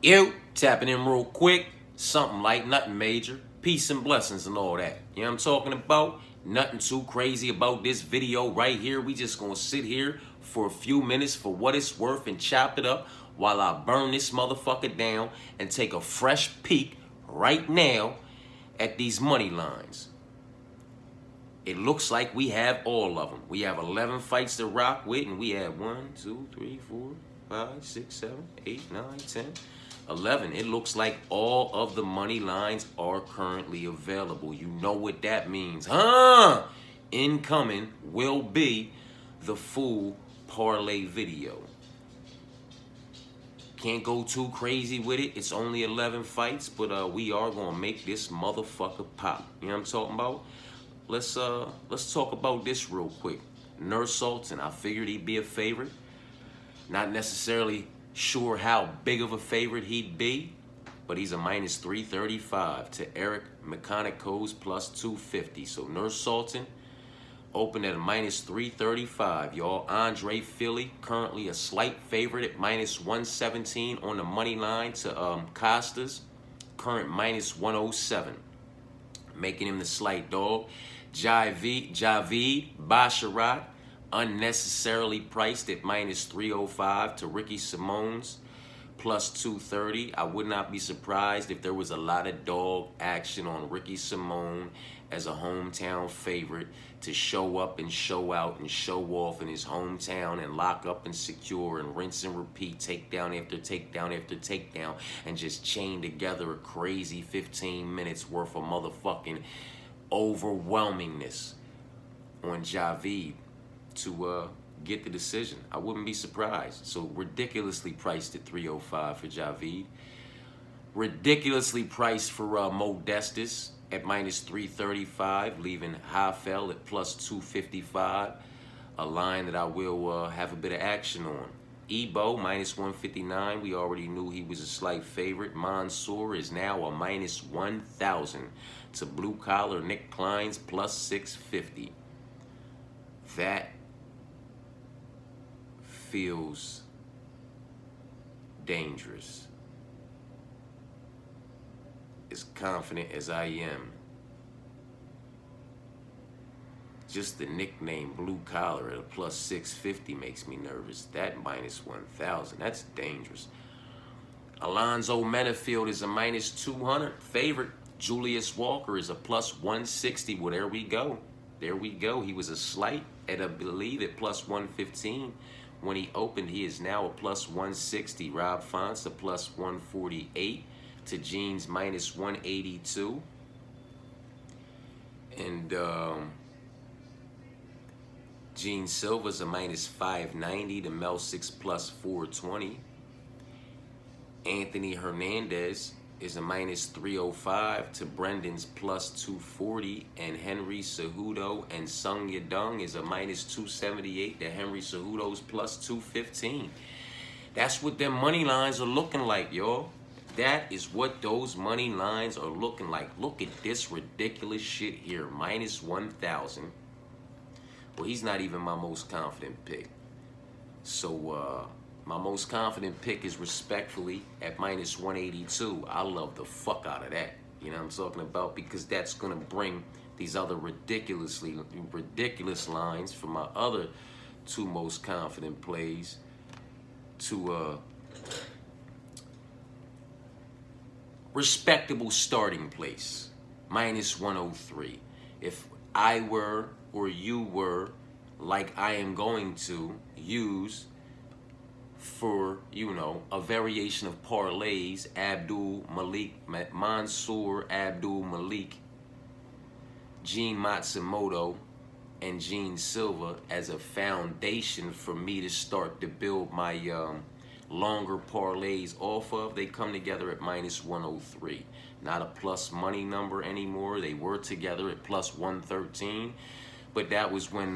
You tapping in real quick, something like nothing major, peace and blessings and all that. You know what I'm talking about? Nothing too crazy about this video right here. We just gonna sit here for a few minutes for what it's worth and chop it up while I burn this motherfucker down and take a fresh peek right now at these money lines. It looks like we have all of them. We have 11 fights to rock with, and we have 1, 2, 3, 4, 5, 6, 7, 8, 9, 10, 11. It looks like all of the money lines are currently available. You know what that means, huh? Incoming will be the full parlay video. Can't go too crazy with it. It's only 11 fights, but we are gonna make this motherfucker pop. You know what I'm talking about? Let's talk about this real quick. Nurse Sultan, I figured he'd be a favorite. Not necessarily sure how big of a favorite he'd be, but he's a minus 335 to Eric Mechanico's plus 250. So Nurse Sultan opened at a minus 335. Y'all, Andre Philly, currently a slight favorite at minus 117 on the money line to Costas, current minus 107, making him the slight dog. Javid Basharat, unnecessarily priced at minus 305 to Ricky Simone's plus 230. I would not be surprised if there was a lot of dog action on Ricky Simone as a hometown favorite to show up and show out and show off in his hometown and lock up and secure and rinse and repeat, takedown after takedown after takedown, and just chain together a crazy 15 minutes worth of motherfucking overwhelmingness on Javid to get the decision. I wouldn't be surprised. So ridiculously priced at 305 for Javid. Ridiculously priced for Modestus at minus 335, leaving Hafel at plus 255, a line that I will have a bit of action on. Ebo, minus 159. We already knew he was a slight favorite. Mansour is now a minus 1,000 to Blue Collar Nick Klein's plus 650. That feels dangerous. As confident as I am, just the nickname Blue Collar at a plus 650 makes me nervous. That minus 1,000, that's dangerous. Alonzo Menafield is a minus 200 favorite. Julius Walker is a plus 160. Well, there we go. There we go. He was a slight at, I believe, at plus 115. When he opened, he is now a plus 160. Rob Fonts a plus 148 to Gene's minus 182. And Gene Silva's a minus 590 to Mel 6 plus 420. Anthony Hernandez is a minus 305 to Brendan's plus 240, and Henry Cejudo and Sung Yadong is a minus 278 to Henry Cejudo's plus 215. That's what them money lines are looking like, y'all. That is what those money lines are looking like. Look at this ridiculous shit here, minus 1,000. Well, he's not even my most confident pick. So, my most confident pick is respectfully at minus 182. I love the fuck out of that. You know what I'm talking about? Because that's going to bring these other ridiculous lines for my other two most confident plays to respectable starting place. Minus 103. If I were or you were, like I am going to use for, you know, a variation of parlays, Mansour Abdul Malik, Gene Matsumoto, and Gene Silva as a foundation for me to start to build my longer parlays off of, they come together at minus 103. Not a plus money number anymore. They were together at plus 113, but that was when,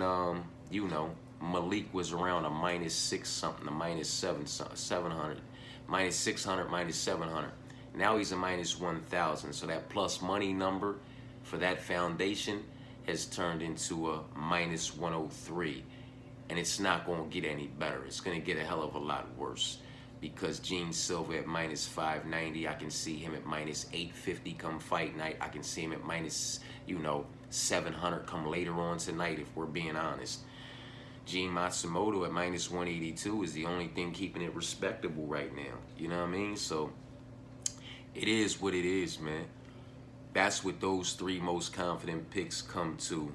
you know, Malik was around a minus 6 something, a minus 700, minus 600, minus 700. Now he's a minus 1,000. So that plus money number for that foundation has turned into a minus 103. And it's not going to get any better. It's going to get a hell of a lot worse. because Gene Silva at minus 590. I can see him at minus 850 come fight night. I can see him at minus, 700 come later on tonight, if we're being honest. Gene Matsumoto at minus 182 is the only thing keeping it respectable right now. You know what I mean? So it is what it is, man. That's what those three most confident picks come to,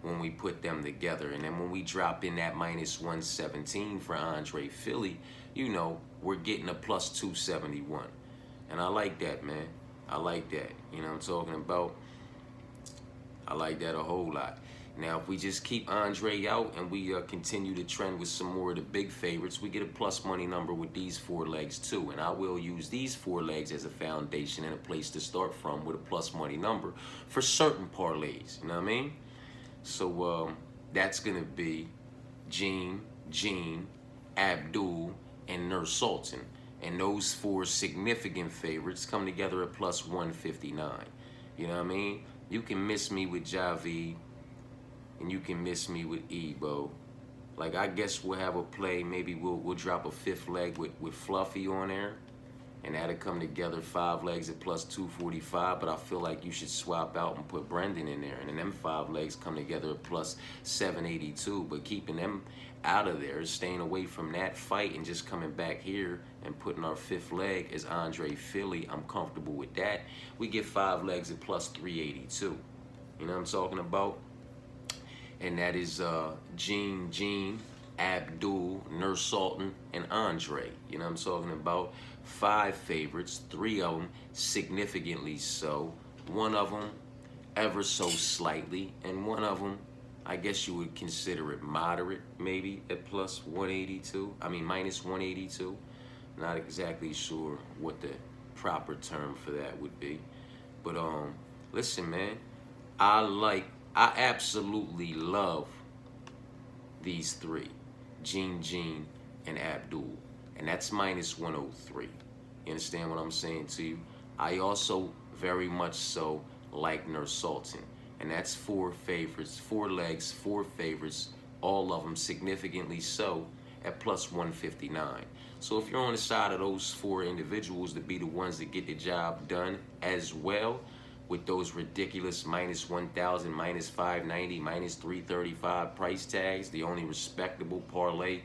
when we put them together. And then when we drop in that minus 117 for Andre Philly, we're getting a plus 271. And I like that, man. I like that. You know what I'm talking about? I like that a whole lot. Now, if we just keep Andre out and we continue to trend with some more of the big favorites, we get a plus money number with these 4 legs too. And I will use these 4 legs as a foundation and a place to start from with a plus money number for certain parlays. You know what I mean? So that's going to be Gene, Abdul, and Nurse Sultan. And those 4 significant favorites come together at plus 159. You know what I mean? You can miss me with Javid, and you can miss me with Ebo. Like, I guess we'll have a play. Maybe we'll drop a 5th leg with Fluffy on there, and that'll come together 5 legs at plus 245. But I feel like you should swap out and put Brendan in there, and then them 5 legs come together at plus 782. But keeping them out of there, staying away from that fight, and just coming back here and putting our 5th leg as Andre Philly, I'm comfortable with that. We get 5 legs at plus 382. You know what I'm talking about? And that is Gene, Abdul, Nurse Sultan, and Andre. You know what I'm talking about? 5 favorites, 3 of them significantly so. 1 of them ever so slightly, and 1 of them, I guess you would consider it moderate, maybe at plus 182. I mean, minus 182. Not exactly sure what the proper term for that would be. But listen, man, I absolutely love these 3, Gene, and Abdul. And that's minus 103. You understand what I'm saying to you? I also very much so like Nurse Sultan. And that's 4 favorites, 4 legs, 4 favorites, all of them significantly so at plus 159. So if you're on the side of those 4 individuals to be the ones that get the job done as well, with those ridiculous minus 1,000, minus 590, minus 335 price tags, the only respectable parlay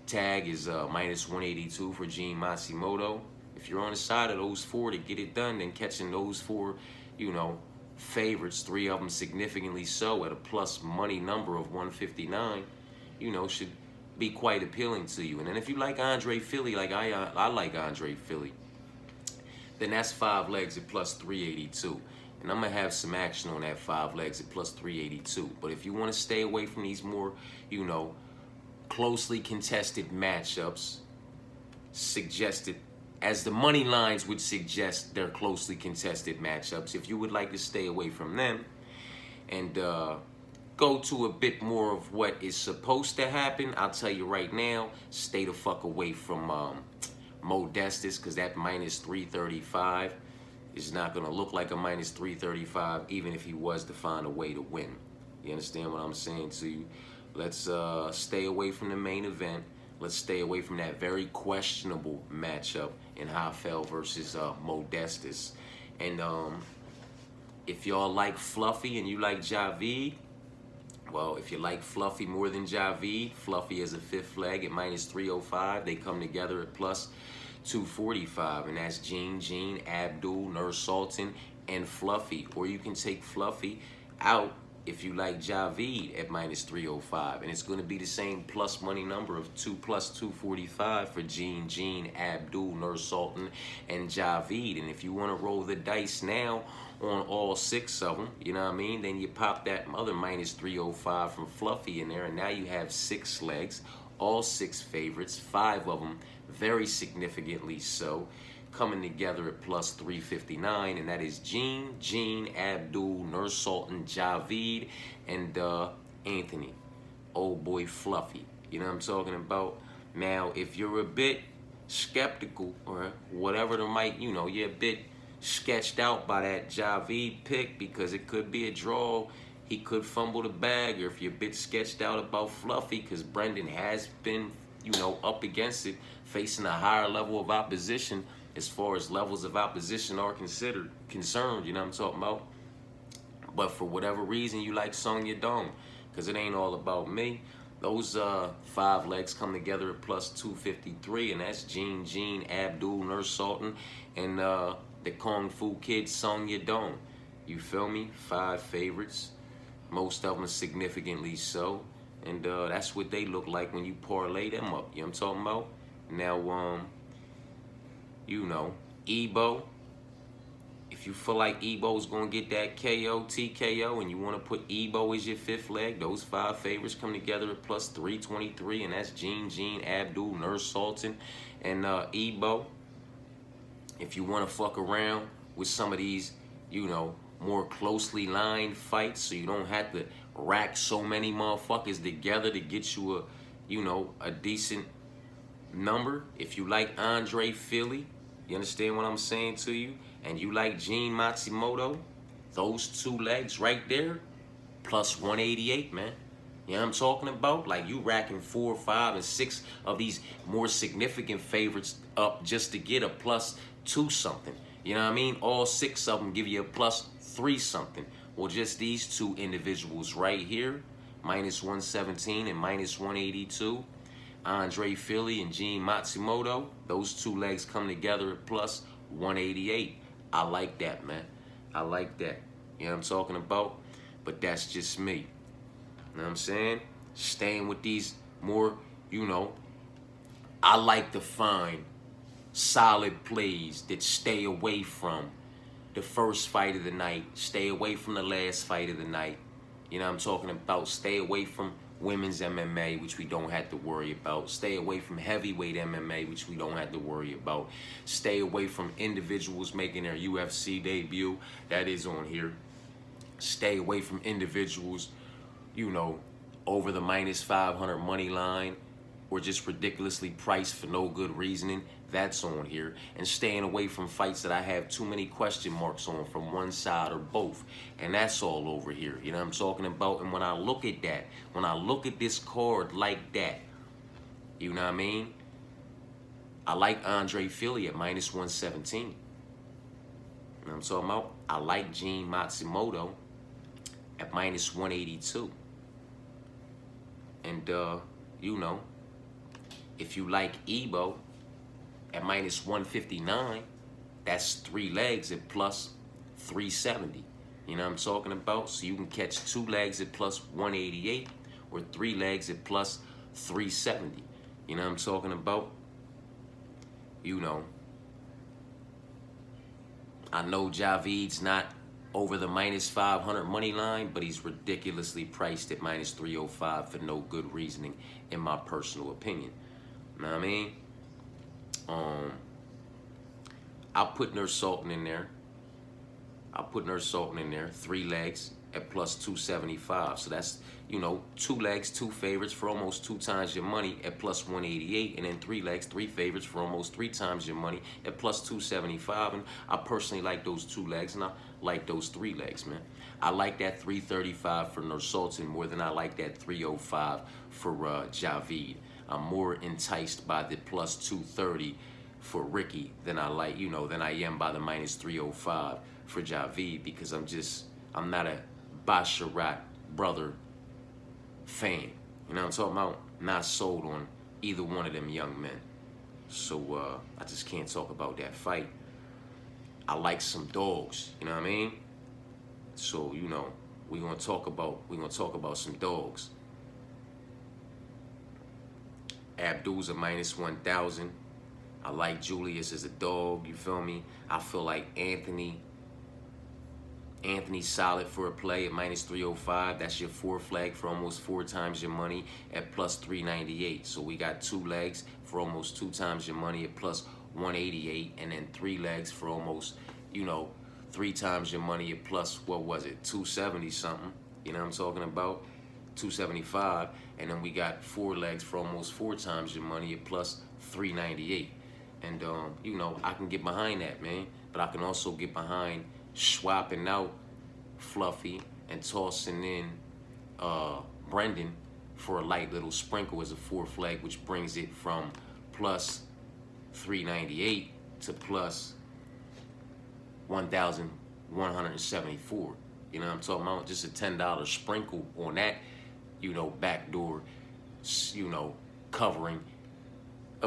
tag is minus 182 for Gene Matsumoto. If you're on the side of those 4 to get it done, then catching those 4, favorites, 3 of them significantly so at a plus money number of 159, should be quite appealing to you. And then if you like Andre Philly, like I like Andre Philly, then that's 5 legs at plus 382. And I'm going to have some action on that 5 legs at plus 382. But if you want to stay away from these more, closely contested matchups, suggested, as the money lines would suggest, they're closely contested matchups. If you would like to stay away from them and go to a bit more of what is supposed to happen, I'll tell you right now, stay the fuck away from Modestus, because that minus 335 is not going to look like a minus 335 even if he was to find a way to win. You understand what I'm saying to you? Let's stay away from the main event. Let's stay away from that very questionable matchup in Hafel versus Modestus. And if y'all like Fluffy and you like Javid, well, if you like Fluffy more than Javid, Fluffy as a 5th leg at minus 305. They come together at plus 245. And that's Gene, Abdul, Nurse Sultan, and Fluffy. Or you can take Fluffy out if you like Javid at minus 305. And it's going to be the same plus money number of 2 plus 245 for Gene, Abdul, Nurse Sultan, and Javid. And if you want to roll the dice now on all 6 of them, you know what I mean? Then you pop that other minus 305 from Fluffy in there, and now you have 6 legs, all 6 favorites, 5 of them very significantly so, coming together at plus 359, and that is Gene, Abdul, Nurse Sultan, Javid, and Anthony, old boy Fluffy. You know what I'm talking about? Now, if you're a bit skeptical or whatever there might, you're a bit sketched out by that Javid pick because it could be a draw, he could fumble the bag, or if you're a bit sketched out about Fluffy because Brendan has been, up against it facing a higher level of opposition as far as levels of opposition are concerned, you know what I'm talking about? But for whatever reason, you like Sung Yadong, because it ain't all about me. Those 5 legs come together at plus 253, and that's Jean, Abdul, Nurse Sultan, and the Kung Fu Kid Sung Yadong. You feel me? 5 favorites. Most of them significantly so. And that's what they look like when you parlay them up. You know what I'm talking about? Now, you know, Ebo. If you feel like Ebo's going to get that KO, TKO, and you want to put Ebo as your 5th leg, those 5 favorites come together at plus 323, and that's Jean, Abdul, Nurse Sultan, and Ebo. If you want to fuck around with some of these, you know, more closely lined fights, so you don't have to rack so many motherfuckers together to get you a, you know, a decent number. If you like Andre Philly, you understand what I'm saying to you? And you like Gene Matsumoto, those 2 legs right there, plus 188, man. You know what I'm talking about? Like, you racking 4, 5, and 6 of these more significant favorites up just to get a plus 2 something. You know what I mean? All 6 of them give you a plus 3 something. Well, just these 2 individuals right here, minus 117 and minus 182, Andre Philly and Gene Matsumoto, those 2 legs come together at plus 188. I like that, man. I like that. You know what I'm talking about? But that's just me. You know what I'm saying? Staying with these more, you know, I like to find solid plays that stay away from the first fight of the night, stay away from the last fight of the night. You know what I'm talking about? Stay away from women's MMA, which we don't have to worry about. Stay away from heavyweight MMA, which we don't have to worry about. Stay away from individuals making their UFC debut. That is on here. Stay away from individuals, you know, over the minus 500 money line or just ridiculously priced for no good reasoning. That's on here. And staying away from fights that I have too many question marks on from one side or both. And that's all over here. You know what I'm talking about? And when I look at that, when I look at this card like that, you know what I mean? I like Andre Philly at minus 117. You know what I'm talking about? I like Gene Matsumoto at minus 182. And, you know, if you like Ebo at minus 159, that's 3 legs at plus 370. You know what I'm talking about? So you can catch 2 legs at plus 188 or 3 legs at plus 370. You know what I'm talking about? You know, I know Javid's not over the minus 500 money line, but he's ridiculously priced at minus 305 for no good reasoning, in my personal opinion. You know what I mean? I'll put Nurse Sultan in there. 3 legs at plus 275. So that's, you know, 2 legs, 2 favorites for almost 2 times your money at plus 188. And then 3 legs, 3 favorites for almost 3 times your money at plus 275. And I personally like those 2 legs, and I like those 3 legs, man. I like that 335 for Nurse Sultan more than I like that 305 for Javid. I'm more enticed by the plus 230 for Ricky than I like, you know, than I am by the minus 305 for Javid, because I'm not a Basharat brother fan. You know what I'm talking about? Not sold on either one of them young men. So I just can't talk about that fight. I like some dogs, you know what I mean? So, you know, we're gonna talk about some dogs. Abdul's a minus 1,000. I like Julius as a dog, you feel me? I feel like Anthony's solid for a play at minus 305. That's your 4th leg for almost 4 times your money at plus 398. So we got 2 legs for almost 2 times your money at plus 188, and then 3 legs for almost, you know, 3 times your money at plus, what was it, 270 something. You know what I'm talking about? 275. And then we got 4 legs for almost 4 times your money at plus 398. And, you know, I can get behind that, man. But I can also get behind swapping out Fluffy and tossing in Brendan for a light little sprinkle as a 4th leg, which brings it from plus 398 to plus 1,174. You know what I'm talking about? Just a $10 sprinkle on that, backdoor, covering.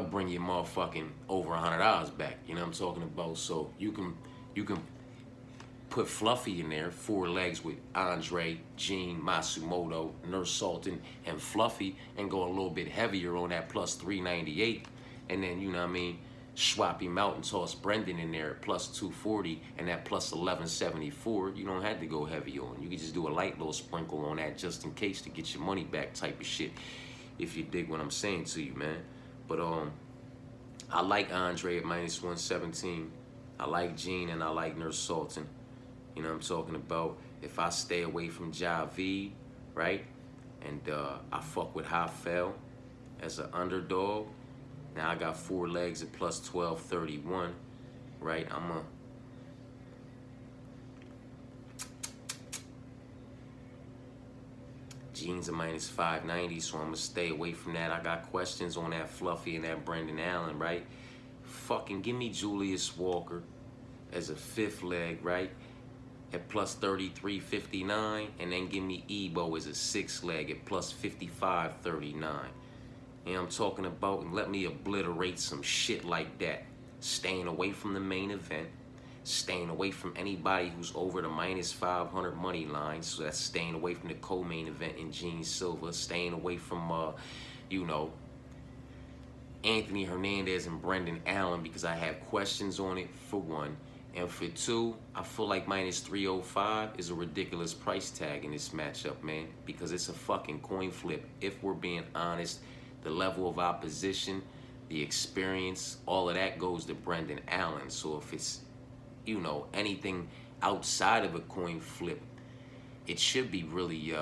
Bring your motherfucking over $100 back. You know what I'm talking about? So you can put Fluffy in there, 4 legs with Andre, Gene, Matsumoto, Nurse Sultan, and Fluffy, and go a little bit heavier on that plus 398. And then, swap him out and toss Brendan in there at plus 240 and that plus 1174. You don't have to go heavy on. You can just do a light little sprinkle on that just in case to get your money back type of shit, if you dig what I'm saying to you, man. But I like Andre at minus 117. I like Gene and I like Nurse Sultan. You know what I'm talking about? If I stay away from Javid, right? And I fuck with Hafel as an underdog. Now I got 4 legs at plus 1231, right? Gene's a minus 590, so I'm gonna stay away from that. I got questions on that Fluffy and that Brendan Allen, right? Fucking give me Julius Walker as a 5th leg, right? At plus 33.59, and then give me Ebo as a 6th leg at plus 55.39. You know what I'm talking about? And let me obliterate some shit like that. Staying away from the main event. Staying away from anybody who's over the minus 500 money line. So that's staying away from the co-main event in Gene Silva. Staying away from, Anthony Hernandez and Brendan Allen because I have questions on it, for one. And for 2, I feel like minus 305 is a ridiculous price tag in this matchup, man. Because it's a fucking coin flip. If we're being honest, the level of opposition, the experience, all of that goes to Brendan Allen. So if it's, anything outside of a coin flip, it should be really,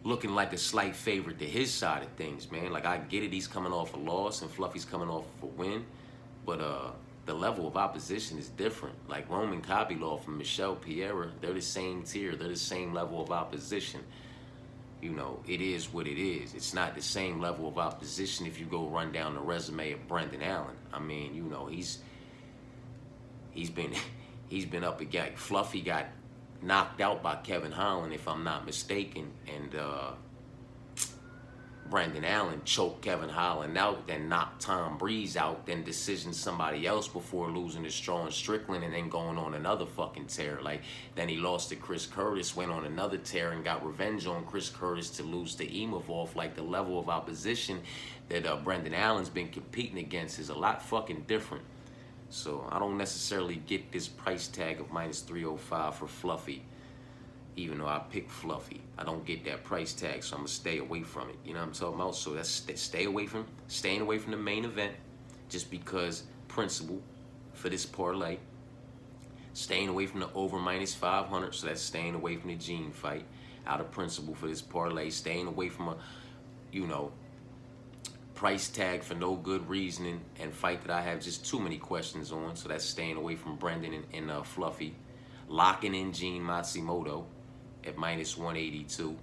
looking like a slight favorite to his side of things, man. Like, I get it, he's coming off a loss and Fluffy's coming off a win, but the level of opposition is different. Like Roman Kopylov and Michel Pereira, they're the same tier, they're the same level of opposition. It is what it is. It's not the same level of opposition if you go run down the resume of Brendan Allen. I mean, he's been up against. Fluffy got knocked out by Kevin Holland, if I'm not mistaken, and Brendan Allen choked Kevin Holland out, then knocked Tom Breeze out, then decisioned somebody else before losing to Strong Strickland and then going on another fucking tear. Like, then he lost to Chris Curtis, went on another tear and got revenge on Chris Curtis to lose to Imavov. Like, the level of opposition that Brendan Allen's been competing against is a lot fucking different. So I don't necessarily get this price tag of minus 305 for Fluffy, even though I picked Fluffy. I don't get that price tag, so I'm gonna stay away from it. You know what I'm talking about? So that's staying away from the main event, just because principle for this parlay. Staying away from the over minus 500, so that's staying away from the Gene fight. Out of principle for this parlay, staying away from a, price tag for no good reasoning and fight that I have just too many questions on. So that's staying away from Brendan and Fluffy. Locking in Gene Matsumoto at minus 182.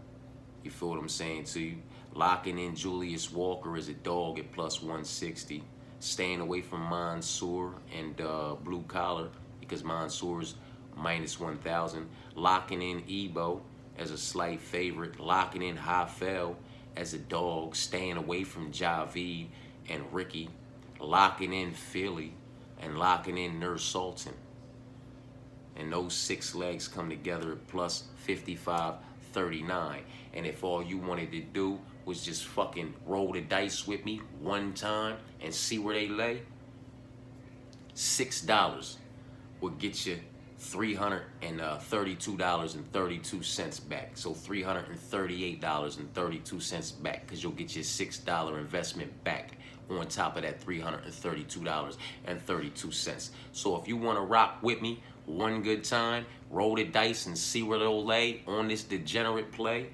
You feel what I'm saying to you? Locking in Julius Walker as a dog at plus 160. Staying away from Mansoor and Blue Collar because Mansoor's minus 1,000. Locking in Ebo as a slight favorite. Locking in Hafel as a dog, staying away from Javid and Ricky, locking in Philly, and locking in Nurse Sultan. And those 6 legs come together at plus 55.39. And if all you wanted to do was just fucking roll the dice with me one time and see where they lay, $6 would get you $332.32 back. So $338.32 back, because you'll get your $6 investment back on top of that $332.32. So if you want to rock with me one good time, roll the dice and see where they'll lay on this degenerate play,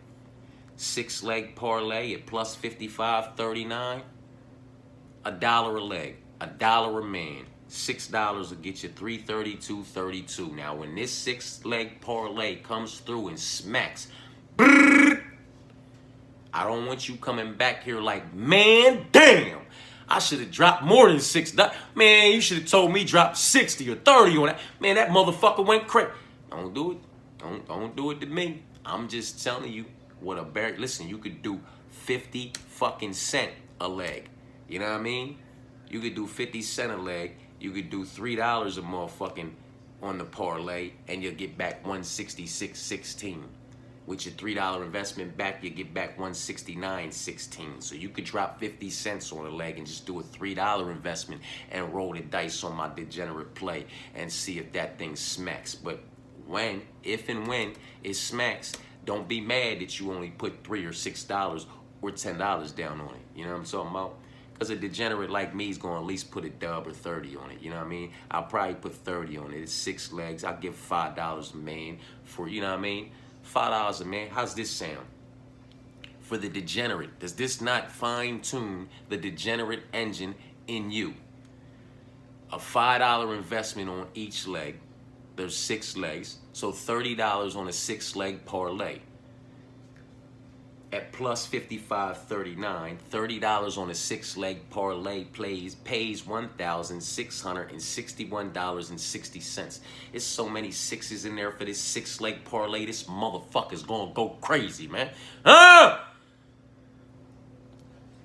6-leg parlay at plus 55.39, $1 a leg, $1 a man. $6 will get you $332.32. Now, when this 6-leg parlay comes through and smacks, I don't want you coming back here like, man, damn, I should have dropped more than $6. Man, you should have told me drop 60 or 30 on that. Man, that motherfucker went crazy. Don't do it. Don't do it to me. I'm just telling you what a bear. Listen, you could do 50 fucking cent a leg. You know what I mean? You could do 50 cent a leg. You could do $3 a motherfucking on the parlay, and you'll get back 166.16. With your $3 investment back, you get back 169.16. So you could drop 50 cents on a leg and just do a $3 investment and roll the dice on my degenerate play and see if that thing smacks. But if and when it smacks, don't be mad that you only put $3 or $6 or $10 down on it. You know what I'm talking about? Because a degenerate like me is going to at least put a dub or 30 on it. You know what I mean? I'll probably put 30 on it. It's 6 legs. I'll give $5 a man for, you know what I mean? $5 a man. How's this sound? For the degenerate. Does this not fine-tune the degenerate engine in you? A $5 investment on each leg. There's 6 legs. So $30 on a 6-leg parlay. At plus 55.39, $30 on a 6-leg parlay pays $1,661.60. It's so many sixes in there for this 6-leg parlay. This motherfucker's gonna go crazy, man.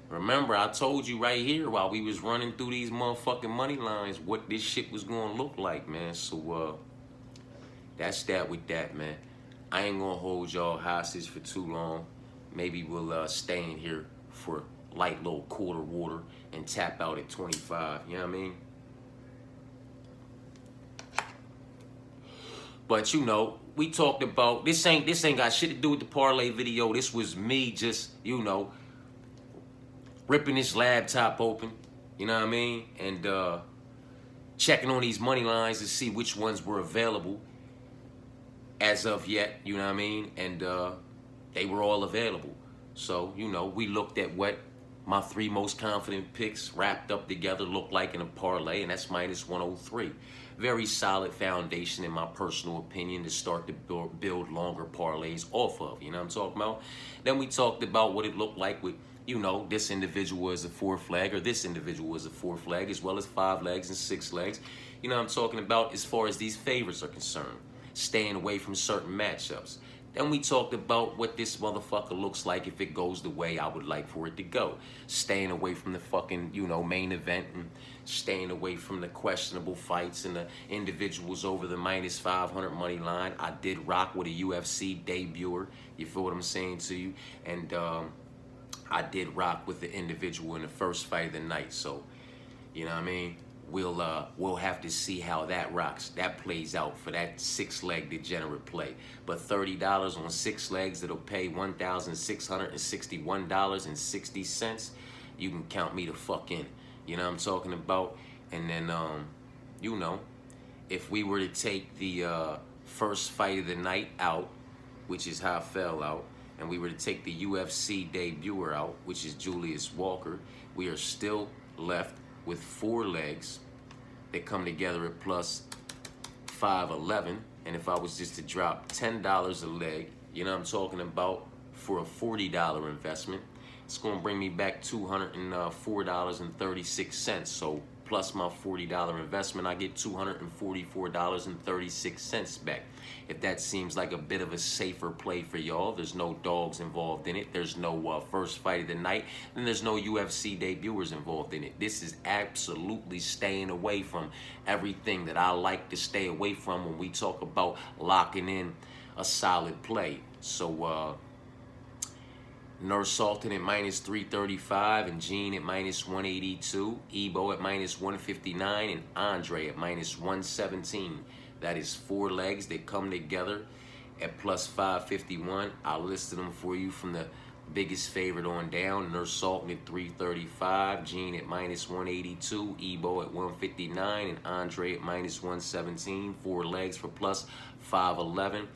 Remember, I told you right here while we was running through these motherfucking money lines what this shit was gonna look like, man. So that's that with that, man. I ain't gonna hold y'all hostage for too long. Maybe we'll stay in here for light little quarter water and tap out at 25. You know what I mean? But you know, we talked about this ain't got shit to do with the parlay video. This was me just, you know, ripping this laptop open. You know what I mean? And checking on these money lines to see which ones were available as of yet. You know what I mean? And they were all available. So, you know, we looked at what my 3 most confident picks wrapped up together look like in a parlay, and that's minus 103. Very solid foundation, in my personal opinion, to start to build longer parlays off of. You know what I'm talking about? Then we talked about what it looked like with, you know, this individual as a 4th leg, or this individual as a 4th leg, as well as 5 legs and 6 legs. You know what I'm talking about as far as these favorites are concerned. Staying away from certain matchups. Then we talked about what this motherfucker looks like if it goes the way I would like for it to go. Staying away from the fucking, you know, main event, and staying away from the questionable fights and the individuals over the minus 500 money line. I did rock with a UFC debuter. You feel what I'm saying to you? And I did rock with the individual in the first fight of the night. So, you know what I mean? We'll have to see how that rocks. That plays out for that 6-leg degenerate play. But $30 on 6 legs, it'll pay $1,661.60. You can count me the fuck in. You know what I'm talking about? And then, you know, if we were to take the first fight of the night out, which is how I fell out, and we were to take the UFC debuter out, which is Julius Walker, we are still left with 4 legs that come together at plus 511. And if I was just to drop $10 a leg, you know what I'm talking about, for a $40 investment, it's going to bring me back $204.36. So plus my $40 investment, I get $244.36 back. If that seems like a bit of a safer play for y'all, there's no dogs involved in it, there's no first fight of the night, and there's no UFC debuters involved in it. This is absolutely staying away from everything that I like to stay away from when we talk about locking in a solid play. So, Nurse Sultan at minus 335, and Gene at minus 182, Ebo at minus 159, and Andre at minus 117. That is 4 legs that come together at plus 551. I listed them for you from the biggest favorite on down. Nurse Sultan at 335, Gene at minus 182, Ebo at 159, and Andre at minus 117. 4 legs for plus 511.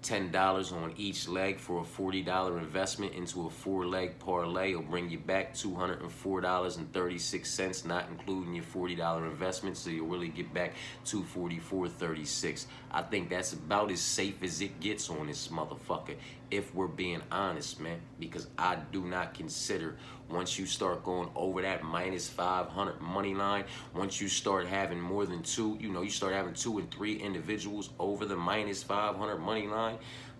$10 on each leg for a $40 investment into a 4-leg parlay will bring you back $204.36, not including your $40 investment, so you'll really get back $244.36. I think that's about as safe as it gets on this motherfucker. if we're being honest, man, because I do not consider once you start going over that -500 money line, once you start having more than two, you start having 2 and 3 individuals over the -500 money line,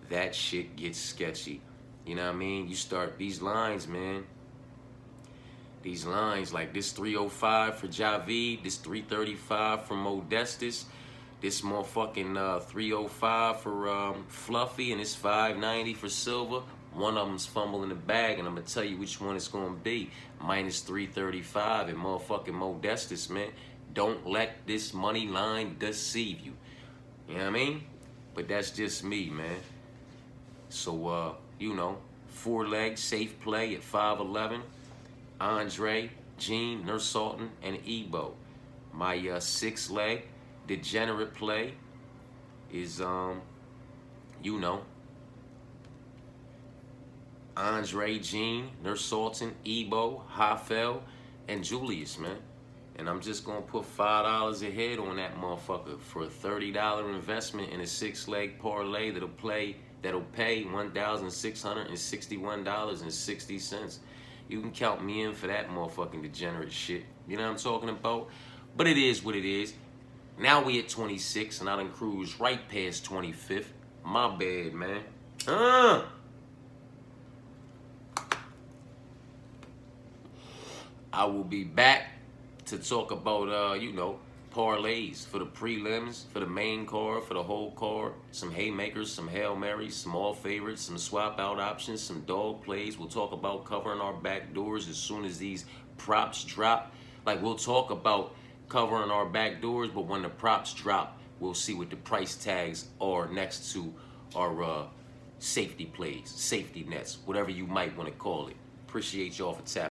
that shit gets sketchy. You know what I mean? You start these lines, man. These lines like this 305 for Javid, this 335 for Modestus, this motherfucking 305 for Fluffy, and this 590 for Silver. One of them's fumbling the bag, and I'm gonna tell you which one it's gonna be. -335 and motherfucking Modestus, man. Don't let this money line deceive you. You know what I mean? But that's just me, man. So, 4-leg safe play at 5'11". Andre, Gene, Nurse Sultan, and Ebo. My 6-leg degenerate play is Andre, Gene, Nurse Sultan, Ebo, Hafel, and Julius, man. And I'm just gonna put $5 a head on that motherfucker for a $30 investment in a 6-leg parlay that'll pay $1,661.60. You can count me in for that motherfucking degenerate shit. You know what I'm talking about? But it is what it is. Now we at 26, and I done cruise right past 25th. My bad, man. I will be back to talk about, parlays for the prelims, for the main card, for the whole card, some haymakers, some Hail Marys, some all favorites, some swap out options, some dog plays. We'll talk about covering our back doors as soon as these props drop. Like, we'll talk about covering our back doors, but when the props drop, we'll see what the price tags are next to our safety plays, safety nets, whatever you might want to call it. Appreciate y'all for tapping.